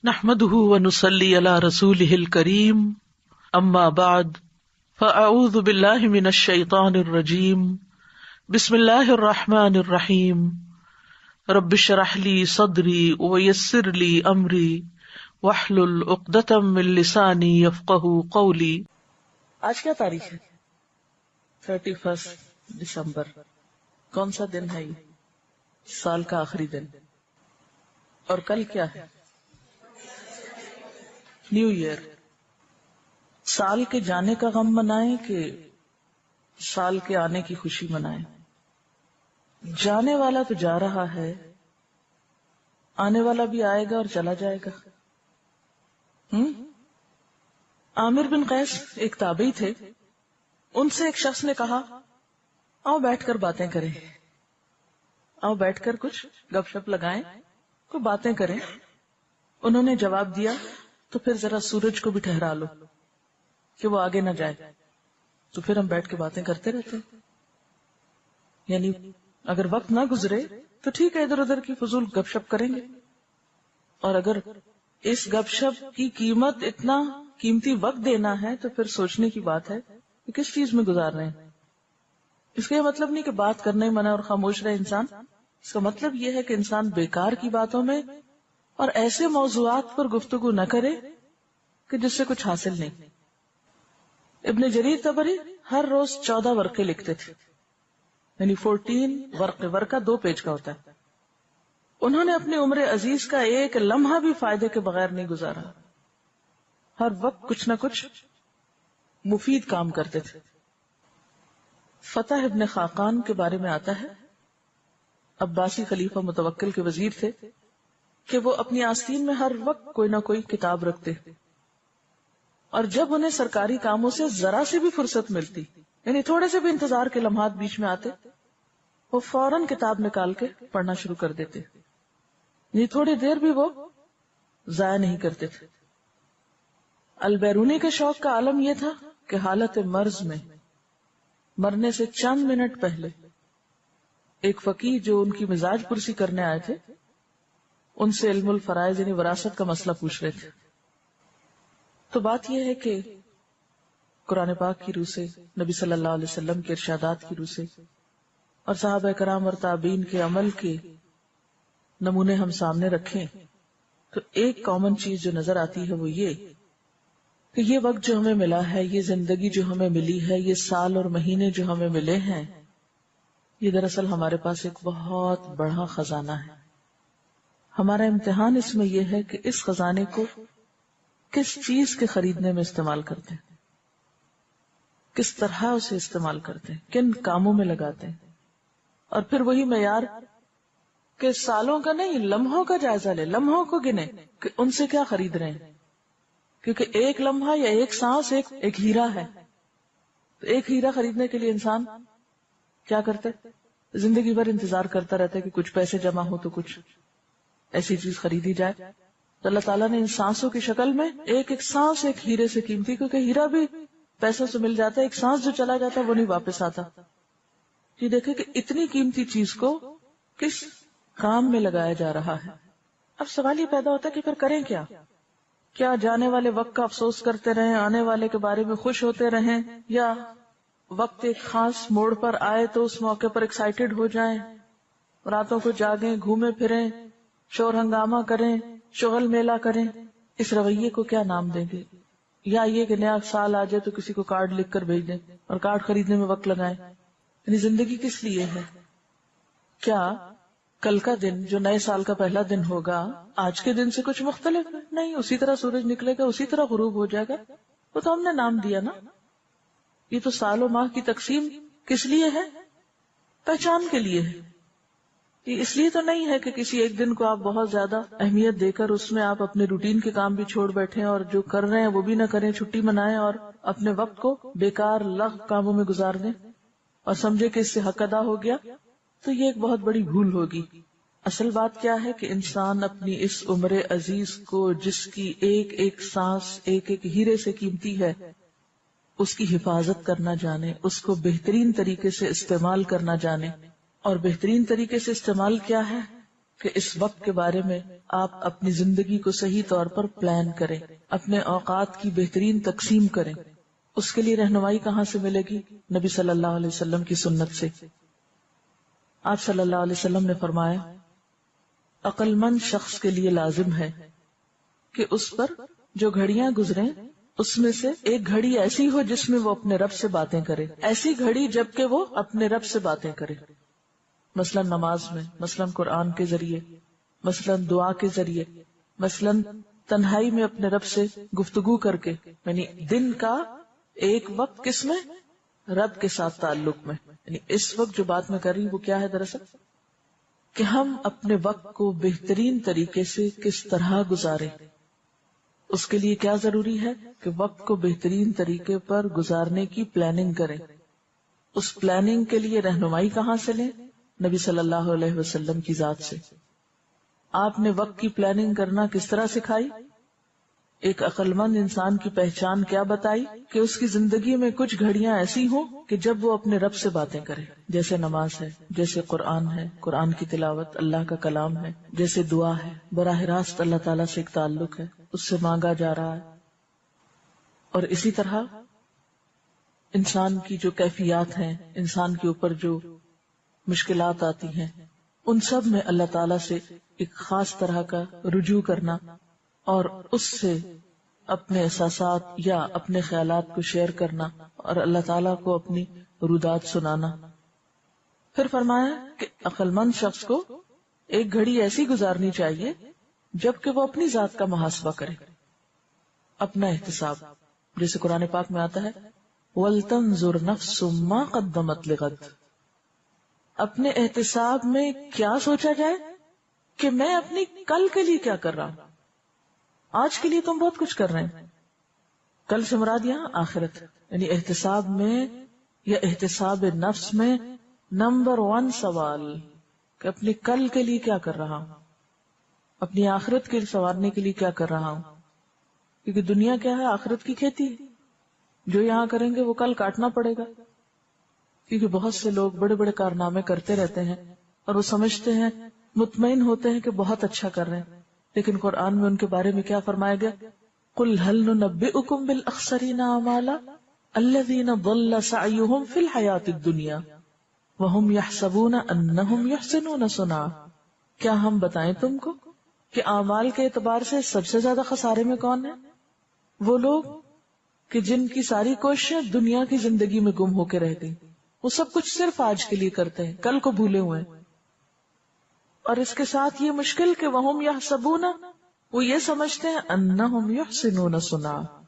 نحمده ونصلي على رسوله الكريم اما بعد فاعوذ بالله من الشيطان الرجيم بسم الله الرحمن الرحيم رب اشرح لي صدري ويسر لي امري واحلل عقدة من لساني يفقهوا قولي۔ آج کیا تاریخ ہے؟ 31 دسمبر۔ کون سا دن ہے یہ؟ سال کا آخری دن۔ اور کل کیا ہے؟ New year. سال کے جانے کا غم منائیں کہ سال کے آنے کی خوشی منائیں؟ جانے والا تو جا رہا ہے، آنے والا بھی آئے گا اور چلا جائے گا۔ عامر بن قیس ایک تابعی تھے، ان سے ایک شخص نے کہا آؤ بیٹھ کر باتیں کریں، آؤ بیٹھ کر کچھ گپ شپ لگائیں، کوئی باتیں کریں۔ انہوں نے جواب دیا تو پھر ذرا سورج کو بھی ٹھہرا لو کہ وہ آگے نہ جائے، تو پھر ہم بیٹھ کے باتیں کرتے رہتے ہیں۔ یعنی اگر وقت نہ گزرے تو ٹھیک ہے، ادھر ادھر کی فضول گپ شپ کریں گے، اور اگر اس گپ شپ کی قیمت اتنا قیمتی وقت دینا ہے تو پھر سوچنے کی بات ہے کہ کس چیز میں گزار رہے ہیں۔ اس کا یہ مطلب نہیں کہ بات کرنا ہی منع اور خاموش رہے انسان، اس کا مطلب یہ ہے کہ انسان بیکار کی باتوں میں اور ایسے موضوعات پر گفتگو نہ کرے کہ جس سے کچھ حاصل نہیں۔ ابن جریر طبری ہر روز 14 ورقے لکھتے تھے، یعنی 14 ورقے، ورقہ 2 پیج کا ہوتا ہے۔ انہوں نے اپنی عمر عزیز کا ایک لمحہ بھی فائدے کے بغیر نہیں گزارا، ہر وقت کچھ نہ کچھ مفید کام کرتے تھے۔ فتح ابن خاقان کے بارے میں آتا ہے، عباسی خلیفہ متوکل کے وزیر تھے، کہ وہ اپنی آستین میں ہر وقت کوئی نہ کوئی کتاب رکھتے، اور جب انہیں سرکاری کاموں سے ذرا سے بھی فرصت ملتی، یعنی تھوڑے سے بھی انتظار کے لمحات بیچ میں آتے، وہ فوراً کتاب نکال کے پڑھنا شروع کر دیتے، یعنی تھوڑی دیر بھی وہ ضائع نہیں کرتے تھے۔ البیرونی کے شوق کا عالم یہ تھا کہ حالت مرض میں مرنے سے چند منٹ پہلے ایک فقیہ جو ان کی مزاج پرسی کرنے آئے تھے، ان سے علم الفرائض یعنی وراثت کا مسئلہ پوچھ رہے تھے۔ تو بات یہ ہے کہ قرآن پاک کی روح سے، نبی صلی اللہ علیہ وسلم کے ارشادات کی روح سے، اور صحابہ کرام اور تابعین کے عمل کے نمونے ہم سامنے رکھیں تو ایک کامن چیز جو نظر آتی ہے وہ یہ کہ یہ وقت جو ہمیں ملا ہے، یہ زندگی جو ہمیں ملی ہے، یہ سال اور مہینے جو ہمیں ملے ہیں، یہ دراصل ہمارے پاس ایک بہت بڑا خزانہ ہے۔ ہمارا امتحان اس میں یہ ہے کہ اس خزانے کو کس چیز کے خریدنے میں استعمال کرتے ہیں، کس طرح اسے استعمال کرتے ہیں، کن کاموں میں لگاتے ہیں۔ اور پھر وہی معیار کہ سالوں کا نہیں، لمحوں کا جائزہ لے، لمحوں کو گنے کہ ان سے کیا خرید رہے ہیں، کیونکہ ایک لمحہ یا ایک سانس ایک ہیرا ہے۔ تو ایک ہیرا خریدنے کے لیے انسان کیا کرتے، زندگی بھر انتظار کرتا رہتا ہے کہ کچھ پیسے جمع ہو تو کچھ ایسی چیز خریدی جائے۔ تو اللہ تعالیٰ نے ان سانسوں کی شکل میں ایک ایک سانس ایک ہیرے سے قیمتی، کیونکہ ہیرا بھی پیسوں سے مل جاتا ہے، ایک سانس جو چلا جاتا ہے وہ نہیں واپس آتا۔ یہ دیکھیں کہ اتنی قیمتی چیز کو کس کام میں لگایا جا رہا ہے۔ اب سوال یہ پیدا ہوتا ہے کہ پھر کریں کیا جانے والے وقت کا افسوس کرتے رہیں، آنے والے کے بارے میں خوش ہوتے رہیں، یا وقت ایک خاص موڑ پر آئے تو اس موقع پر ایکسائٹیڈ ہو جائیں، راتوں کو جاگیں، گھومے پھریں، شور ہنگامہ کریں، شغل میلہ کریں؟ اس رویے کو کیا نام دیں گے؟ یا یہ کہ نیا سال آ جائے تو کسی کو کارڈ لکھ کر بھیج دیں اور کارڈ خریدنے میں وقت لگائیں؟ یعنی زندگی کس لیے ہے؟ کیا کل کا دن جو نئے سال کا پہلا دن ہوگا آج کے دن سے کچھ مختلف ہے؟ نہیں، اسی طرح سورج نکلے گا، اسی طرح غروب ہو جائے گا۔ وہ تو ہم نے نام دیا نا۔ یہ تو سال و ماہ کی تقسیم کس لیے ہے؟ پہچان کے لیے ہے۔ یہ اس لیے تو نہیں ہے کہ کسی ایک دن کو آپ بہت زیادہ اہمیت دے کر اس میں آپ اپنے روٹین کے کام بھی چھوڑ بیٹھیں اور جو کر رہے ہیں وہ بھی نہ کریں، چھٹی منائیں اور اپنے وقت کو بیکار لغو کاموں میں گزار دیں اور سمجھے کہ اس سے حق ادا ہو گیا، تو یہ ایک بہت بڑی بھول ہوگی۔ اصل بات کیا ہے کہ انسان اپنی اس عمر عزیز کو، جس کی ایک ایک سانس ایک ایک ہیرے سے قیمتی ہے، اس کی حفاظت کرنا جانے، اس کو بہترین طریقے سے استعمال کرنا جانے۔ اور بہترین طریقے سے استعمال کیا ہے؟ کہ اس وقت کے بارے میں آپ اپنی زندگی کو صحیح طور پر پلان کریں، اپنے اوقات کی بہترین تقسیم کریں. اس کے لیے رہنمائی کہاں سے ملے گی؟ نبی صلی اللہ علیہ وسلم کی سنت سے. آپ صلی اللہ علیہ وسلم نے فرمایا عقل مند شخص کے لیے لازم ہے کہ اس پر جو گھڑیاں گزریں اس میں سے ایک گھڑی ایسی ہو جس میں وہ اپنے رب سے باتیں کرے. ایسی گھڑی جبکہ وہ اپنے رب سے باتیں کرے، مثلا نماز میں، مثلا قرآن کے ذریعے، مثلا دعا کے ذریعے، مثلا تنہائی میں اپنے رب سے گفتگو کر کے. یعنی دن کا ایک وقت کس میں؟ رب کے ساتھ تعلق میں. یعنی اس وقت جو بات میں کر رہی ہوں وہ کیا ہے دراصل؟ کہ ہم اپنے وقت کو بہترین طریقے سے کس طرح گزاریں. اس کے لیے کیا ضروری ہے کہ وقت کو بہترین طریقے پر گزارنے کی پلاننگ کریں. اس پلاننگ کے لیے رہنمائی کہاں سے لیں؟ نبی صلی اللہ علیہ وسلم کی ذات سے. آپ نے وقت کی پلاننگ کرنا کس طرح سکھائی؟ ایک عقل مند انسان کی پہچان کیا بتائی؟ کہ اس کی زندگی میں کچھ گھڑیاں ایسی ہوں کہ جب وہ اپنے رب سے باتیں کرے، جیسے نماز ہے، جیسے قرآن ہے، قرآن کی تلاوت، اللہ کا کلام ہے، جیسے دعا ہے، براہ راست اللہ تعالیٰ سے ایک تعلق ہے، اس سے مانگا جا رہا ہے. اور اسی طرح انسان کی جو کیفیات ہیں، انسان کے اوپر جو مشکلات آتی ہیں، ان سب میں اللہ تعالیٰ سے ایک خاص طرح کا رجوع کرنا اور اس سے اپنے احساسات یا اپنے خیالات کو شیئر کرنا اور اللہ تعالیٰ کو اپنی رودات سنانا. پھر فرمایا کہ عقل مند شخص کو ایک گھڑی ایسی گزارنی چاہیے جبکہ وہ اپنی ذات کا محاسبہ کرے، اپنا احتساب. جیسے قرآن پاک میں آتا ہے وَلْتَنْظُرْ نَفْسٌ مَا قَدَّمَتْ لِغَدٍ. اپنے احتساب میں کیا سوچا جائے کہ میں اپنی کل کے لیے کیا کر رہا ہوں. آج کے لیے تم بہت کچھ کر رہے ہیں، کل سے مراد یہاں آخرت. یعنی احتساب میں یا احتساب نفس میں نمبر 1 سوال کہ اپنی کل کے لیے کیا کر رہا ہوں، اپنی آخرت کے سنوارنے کے لیے کیا کر رہا ہوں. کیونکہ دنیا کیا ہے؟ آخرت کی کھیتی. جو یہاں کریں گے وہ کل کاٹنا پڑے گا. کیونکہ بہت سے لوگ بڑے بڑے کارنامے کرتے رہتے ہیں اور وہ سمجھتے ہیں، مطمئن ہوتے ہیں کہ بہت اچھا کر رہے ہیں. لیکن قرآن میں ان کے بارے میں کیا فرمایا گیا؟ قُلْ هَلْ نُنَبِّئُكُمْ بِالْأَخْسَرِينَ أَعْمَالًا الَّذِينَ ضَلَّ سَعْيُهُمْ فِي الْحَيَاةِ الدُّنْيَا وَهُمْ يَحْسَبُونَ أَنَّهُمْ يُحْسِنُونَ صُنْعًا. کیا ہم بتائیں تم کو کہ اعمال کے اعتبار سے سب سے زیادہ خسارے میں کون ہے؟ وہ لوگ کہ جن کی ساری کوششیں دنیا کی زندگی میں گم ہو کے رہ گئی. وہ سب کچھ صرف آج کے لیے کرتے ہیں، کل کو بھولے ہوئے ہیں. اور اس کے ساتھ یہ مشکل کہ وَهُمْ يَحْسَبُونَ، وہ یہ سمجھتے ہیں أَنَّهُمْ يُحْسِنُونَ صُنْعًا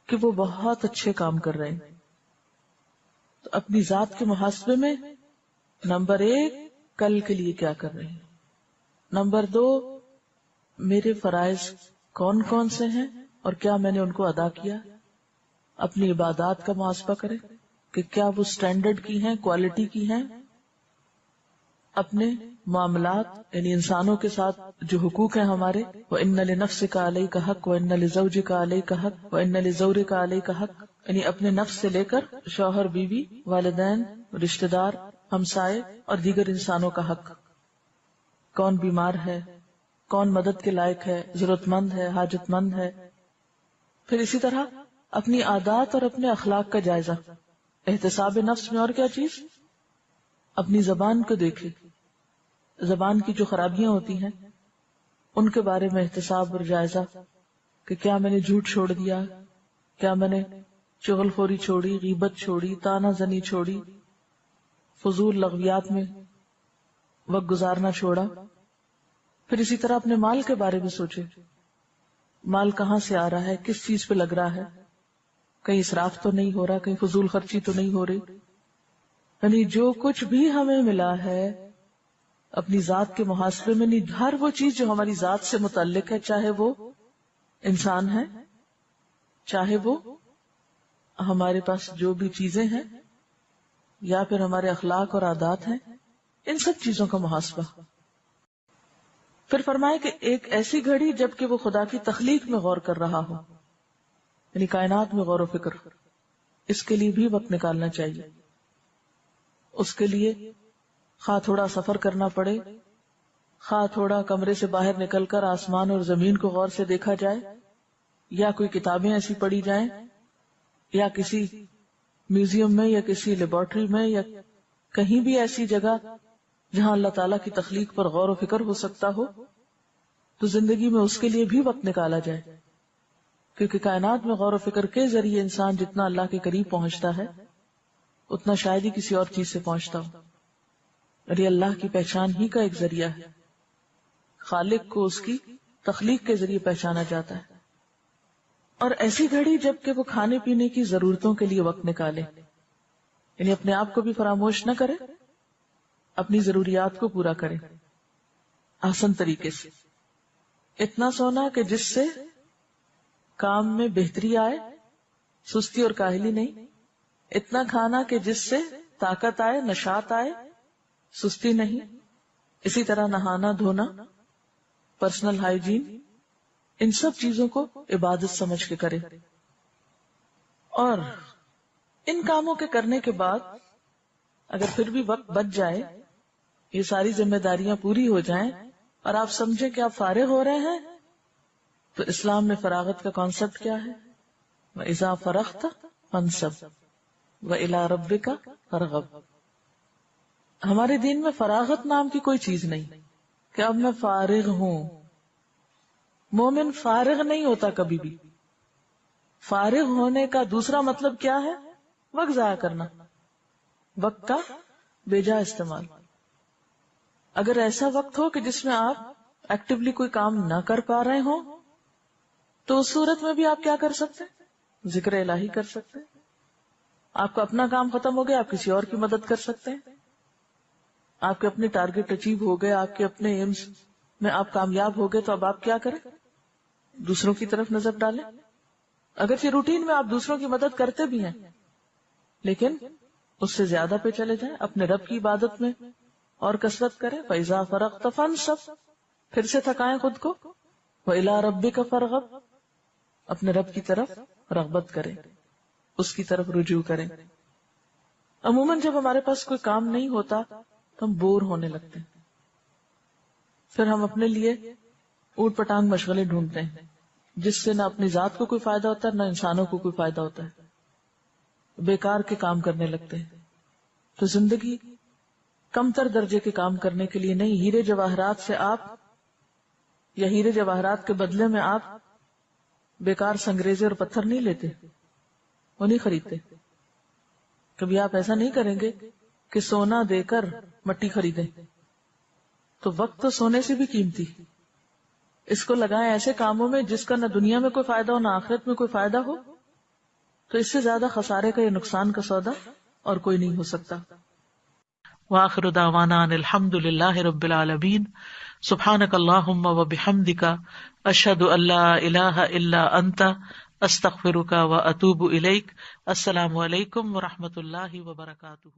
کہ وہ بہت اچھے کام کر رہے ہیں. تو اپنی ذات کے محاسبے میں نمبر 1 کل کے لیے کیا کر رہے ہیں، نمبر 2 میرے فرائض کون کون سے ہیں اور کیا میں نے ان کو ادا کیا. اپنی عبادات کا محاسبہ کریں کہ کیا وہ سٹینڈرڈ کی ہیں، کوالٹی کی ہیں. اپنے معاملات یعنی انسانوں کے ساتھ جو حقوق ہیں ہمارے، وَإِنَّ لِنَفْسِكَ عَلَيْكَ حَقٌّ وَإِنَّ لِزَوْجِكَ عَلَيْكَ حَقٌّ وَإِنَّ لِزَوْرِكَ عَلَيْكَ حَقٌّ. یعنی اپنے نفس سے لے کر شوہر، بیوی، والدین، رشتہ دار، ہمسائے اور دیگر انسانوں کا حق. کون بیمار ہے، کون مدد کے لائق ہے، ضرورت مند ہے، حاجت مند ہے. پھر اسی طرح اپنی عادات اور اپنے اخلاق کا جائزہ. احتساب نفس میں اور کیا چیز؟ اپنی زبان کو دیکھے، زبان کی جو خرابیاں ہوتی ہیں ان کے بارے میں احتساب اور جائزہ کہ کیا میں نے جھوٹ چھوڑ دیا، کیا میں نے چغل خوری چھوڑی، غیبت چھوڑی، تانا زنی چھوڑی، فضول لغویات میں وقت گزارنا چھوڑا. پھر اسی طرح اپنے مال کے بارے میں سوچے، مال کہاں سے آ رہا ہے، کس چیز پہ لگ رہا ہے، کہیں اسراف تو نہیں ہو رہا، کہیں فضول خرچی تو نہیں ہو رہی. یعنی جو کچھ بھی ہمیں ملا ہے اپنی ذات کے محاسبے میں نہیں، ہر وہ چیز جو ہماری ذات سے متعلق ہے، چاہے وہ انسان ہے، چاہے وہ ہمارے پاس جو بھی چیزیں ہیں یا پھر ہمارے اخلاق اور عادات ہیں، ان سب چیزوں کا محاسبہ. پھر فرمائے کہ ایک ایسی گھڑی جبکہ وہ خدا کی تخلیق میں غور کر رہا ہو، یعنی کائنات میں غور و فکر. اس کے لیے بھی وقت نکالنا چاہیے. اس کے لیے خواہ تھوڑا سفر کرنا پڑے، خواہ تھوڑا کمرے سے باہر نکل کر آسمان اور زمین کو غور سے دیکھا جائے، یا کوئی کتابیں ایسی پڑھی جائیں، یا کسی میوزیم میں یا کسی لیبارٹری میں یا کہیں بھی ایسی جگہ جہاں اللہ تعالیٰ کی تخلیق پر غور و فکر ہو سکتا ہو، تو زندگی میں اس کے لیے بھی وقت نکالا جائے، کیونکہ کائنات میں غور و فکر کے ذریعے انسان جتنا اللہ کے قریب پہنچتا ہے اتنا شاید ہی کسی اور چیز سے پہنچتا ہو، اور یہ اللہ کی پہچان ہی کا ایک ذریعہ ہے۔ خالق کو اس کی تخلیق کے ذریعے پہچانا جاتا ہے۔ اور ایسی گھڑی جب کہ وہ کھانے پینے کی ضرورتوں کے لیے وقت نکالے، یعنی اپنے آپ کو بھی فراموش نہ کرے، اپنی ضروریات کو پورا کرے آسان طریقے سے۔ اتنا سونا کہ جس سے کام میں بہتری آئے، سستی اور کاہلی نہیں، اتنا کھانا کہ جس سے طاقت آئے، نشاط آئے، سستی نہیں، اسی طرح نہانا دھونا، پرسنل ہائیجین، ان سب چیزوں کو عبادت سمجھ کے کرے۔ اور ان کاموں کے کرنے کے بعد اگر پھر بھی وقت بچ جائے، یہ ساری ذمہ داریاں پوری ہو جائیں اور آپ سمجھیں کہ آپ فارغ ہو رہے ہیں، تو اسلام میں فراغت کا کانسیپٹ کیا ہے؟ وَإِذَا فَرَغْتَ فَانْصَبْ وَإِلَىٰ رَبِّكَ فَارْغَب۔ ہمارے دین میں فراغت نام کی کوئی چیز نہیں کہ اب میں فارغ ہوں۔ مومن فارغ نہیں ہوتا کبھی بھی۔ فارغ ہونے کا دوسرا مطلب کیا ہے؟ وقت ضائع کرنا، وقت کا بے جا استعمال۔ اگر ایسا وقت ہو کہ جس میں آپ ایکٹیولی کوئی کام نہ کر پا رہے ہوں، تو اس صورت میں بھی آپ کیا کر سکتے ہیں؟ ذکر الہی کر سکتے ہیں۔ آپ کا اپنا کام ختم ہو گیا، آپ کسی اور کی مدد کر سکتے ہیں۔ آپ کے اپنے ٹارگٹ اچیو ہو گئے، آپ کے اپنے ایمز میں آپ کامیاب ہو گئے، تو اب آپ کیا کریں؟ دوسروں کی طرف نظر ڈالیں۔ اگرچہ روٹین میں آپ دوسروں کی مدد کرتے بھی ہیں، لیکن اس سے زیادہ پہ چلے جائیں، اپنے رب کی عبادت میں اور کثرت کریں۔ فَإِذَا فَرَغْتَ فَانْصَبْ، پھر سے تھکائیں خود کو۔ وَإِلَىٰ رَبِّكَ فَارْغَب، اپنے رب کی طرف رغبت کریں، اس کی طرف رجوع کریں۔ عموماً جب ہمارے پاس کوئی کام نہیں ہوتا تو ہم بور ہونے لگتے ہیں، پھر ہم اپنے لیے اوٹ پٹانگ مشغلے ڈھونڈتے ہیں، جس سے نہ اپنی ذات کو کوئی فائدہ ہوتا ہے نہ انسانوں کو کوئی فائدہ ہوتا ہے، بیکار کے کام کرنے لگتے ہیں۔ تو زندگی کم تر درجے کے کام کرنے کے لیے نہیں، ہیرے جواہرات سے آپ یا ہیرے جواہرات کے بدلے میں آپ بیکار سنگریزے اور پتھر نہیں لیتے، وہ نہیں خریدتے۔ کبھی آپ ایسا نہیں کریں گے کہ سونا دے کر مٹی خریدیں، تو وقت تو سونے سے بھی قیمتی، اس کو لگائیں ایسے کاموں میں جس کا نہ دنیا میں کوئی فائدہ ہو نہ آخرت میں کوئی فائدہ ہو، تو اس سے زیادہ خسارے کا یا نقصان کا سودا اور کوئی نہیں ہو سکتا۔ وآخر دعوانا ان الحمد للہ رب العالمین۔ سبحانک اللہم وبحمدک، اشہد ان لا الہ الا انت، استغفرک واتوب الیک۔ السلام علیکم ورحمۃ اللہ وبرکاتہ۔